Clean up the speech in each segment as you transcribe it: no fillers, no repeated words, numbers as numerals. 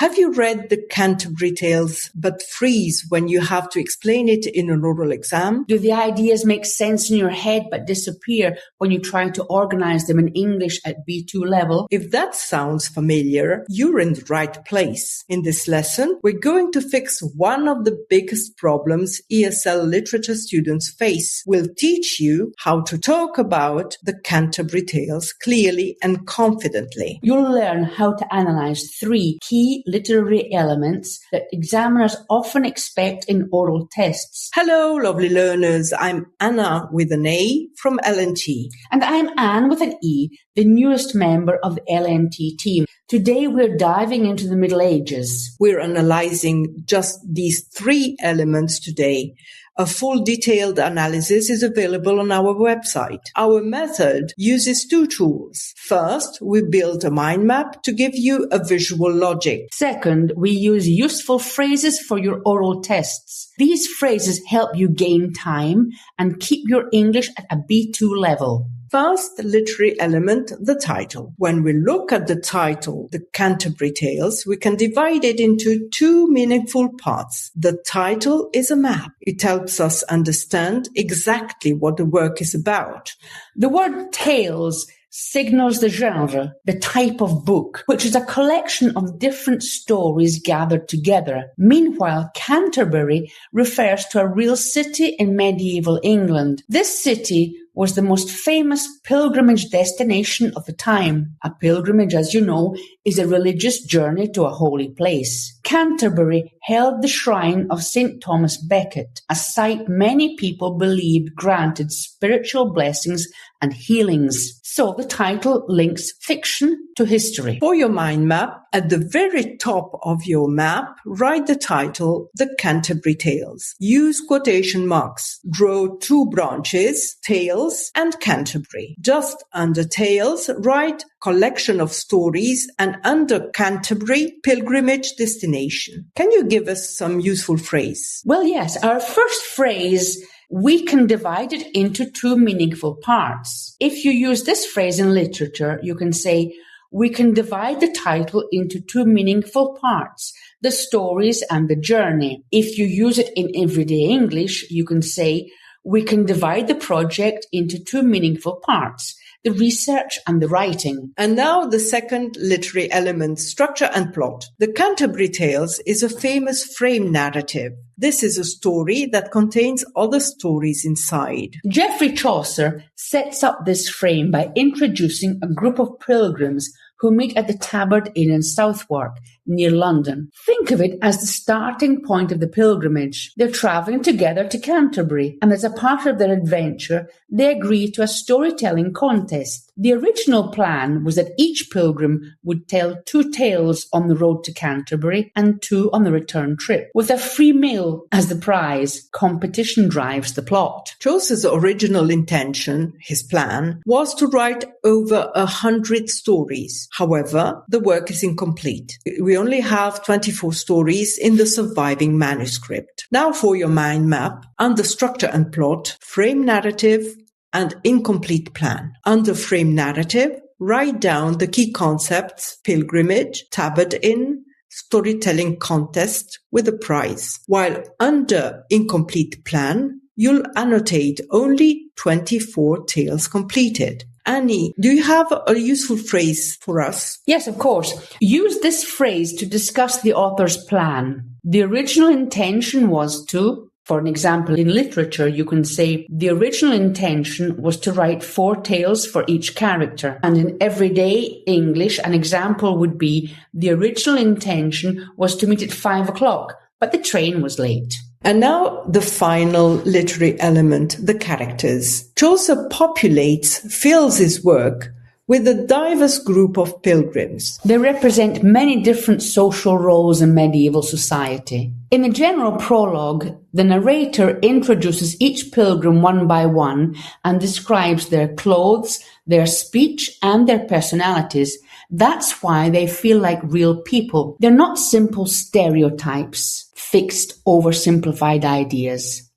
Have you read the Canterbury Tales but freeze when you have to explain it in an oral exam? Do the ideas make sense in your head but disappear when you try to organise them in English at B2 level? If that sounds familiar, you're in the right place. In this lesson, we're going to fix one of the biggest problems ESL literature students face. We'll teach you how to talk about the Canterbury Tales clearly and confidently. You'll learn how to analyse 3 key literary elements that examiners often expect in oral tests. Hello, lovely learners. I'm Anna with an A from L&T. And I'm Anne with an E, the newest member of the L&T team. Today we're diving into the Middle Ages. We're analysing just these 3 elements today. A full detailed analysis is available on our website. Our method uses 2 tools. First, we build a mind map to give you a visual logic. Second, we use useful phrases for your oral tests. These phrases help you gain time and keep your English at a B2 level. First, the literary element, the title. When we look at the title, the Canterbury Tales, we can divide it into 2 meaningful parts. The title is a map. It helps us understand exactly what the work is about. The word tales signals the genre, the type of book, which is a collection of different stories gathered together. Meanwhile, Canterbury refers to a real city in medieval England. This city was the most famous pilgrimage destination of the time. A pilgrimage, as you know, is a religious journey to a holy place. Canterbury held the shrine of St. Thomas Becket, a site many people believed granted spiritual blessings and healings. So the title links fiction to history. For your mind map, at the very top of your map, write the title, The Canterbury Tales. Use quotation marks. Draw 2 branches, Tales and Canterbury. Just under Tales, write collection of stories, and under Canterbury, pilgrimage destination. Can you give us some useful phrase? Well, yes. Our first phrase, we can divide it into 2 meaningful parts. If you use this phrase in literature, you can say, we can divide the title into 2 meaningful parts, the stories and the journey. If you use it in everyday English, you can say, we can divide the project into 2 meaningful parts, the research and the writing. And now the second literary element, structure and plot. The Canterbury Tales is a famous frame narrative. This is a story that contains other stories inside. Geoffrey Chaucer sets up this frame by introducing a group of pilgrims who meet at the Tabard Inn in Southwark, near London. Think of it as the starting point of the pilgrimage. They're travelling together to Canterbury, and as a part of their adventure, they agree to a storytelling contest. The original plan was that each pilgrim would tell 2 tales on the road to Canterbury and 2 on the return trip, with a free meal as the prize. Competition drives the plot. Chaucer's original intention, his plan, was to write over 100 stories. However, the work is incomplete. We only have 24 stories in the surviving manuscript. Now for your mind map, under structure and plot, frame narrative and incomplete plan. Under frame narrative, write down the key concepts, pilgrimage, Tabard Inn, storytelling contest with a prize. While under incomplete plan, you'll annotate only 24 tales completed. Annie, do you have a useful phrase for us? Yes, of course. Use this phrase to discuss the author's plan. The original intention was to, for an example, in literature, you can say, the original intention was to write 4 tales for each character. And in everyday English, an example would be, the original intention was to meet at 5 o'clock, but the train was late. And now the final literary element, the characters. Chaucer populates, fills his work with a diverse group of pilgrims. They represent many different social roles in medieval society. In the general prologue, the narrator introduces each pilgrim one by one and describes their clothes, their speech, and their personalities. That's why they feel like real people. They're not simple stereotypes, fixed, oversimplified ideas.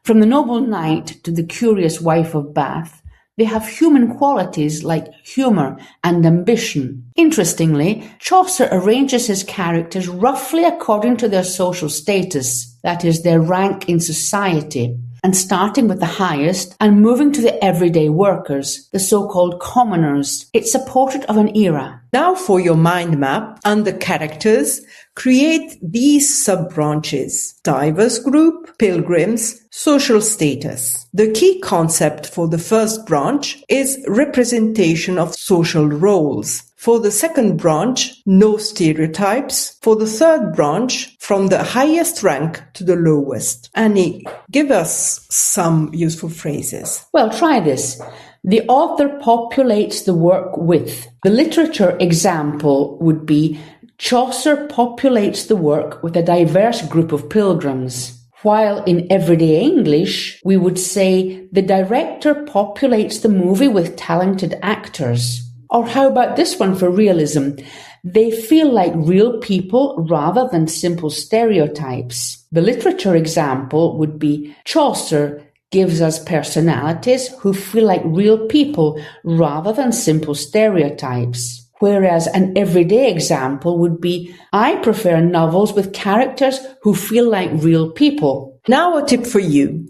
From the noble knight to the curious wife of Bath, They have human qualities like humour and ambition. Interestingly, Chaucer arranges his characters roughly according to their social status, that is, their rank in society, and starting with the highest and moving to the everyday workers, the so-called commoners. It's a portrait of an era. Now for your mind map, under characters, create these sub-branches: diverse group, pilgrims, social status. The key concept for the first branch is representation of social roles. For the second branch, no stereotypes. For the third branch, from the highest rank to the lowest. Annie, give us some useful phrases. Well, try this. The author populates the work with. The literature example would be Chaucer populates the work with a diverse group of pilgrims. While in everyday English, we would say the director populates the movie with talented actors. Or how about this one for realism? They feel like real people rather than simple stereotypes. The literature example would be Chaucer gives us personalities who feel like real people rather than simple stereotypes. Whereas an everyday example would be, I prefer novels with characters who feel like real people. Now a tip for you.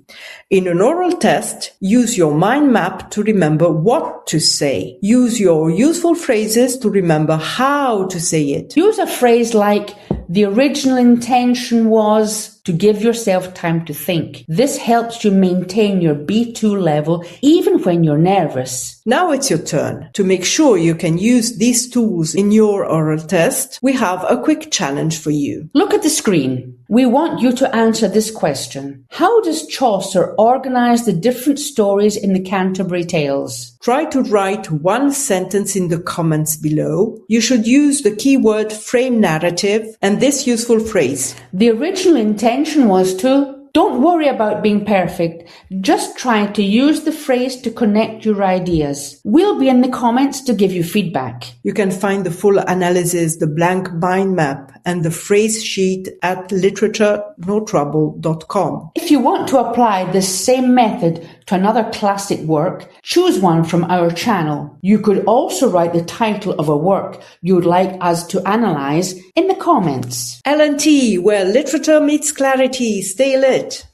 In an oral test, use your mind map to remember what to say. Use your useful phrases to remember how to say it. Use a phrase like, the original intention was, to give yourself time to think. This helps you maintain your B2 level even when you're nervous. Now it's your turn. To make sure you can use these tools in your oral test, we have a quick challenge for you. Look at the screen. We want you to answer this question. How does Chaucer organise the different stories in the Canterbury Tales? Try to write one sentence in the comments below. You should use the keyword frame narrative and this useful phrase. The original intention was to... Don't worry about being perfect. Just try to use the phrase to connect your ideas. We'll be in the comments to give you feedback. You can find the full analysis, the blank mind map, and the phrase sheet at literaturenoTrouble.com. If you want to apply this same method to another classic work, choose one from our channel. You could also write the title of a work you'd like us to analyse in the comments. L&T, where literature meets clarity. Stay lit.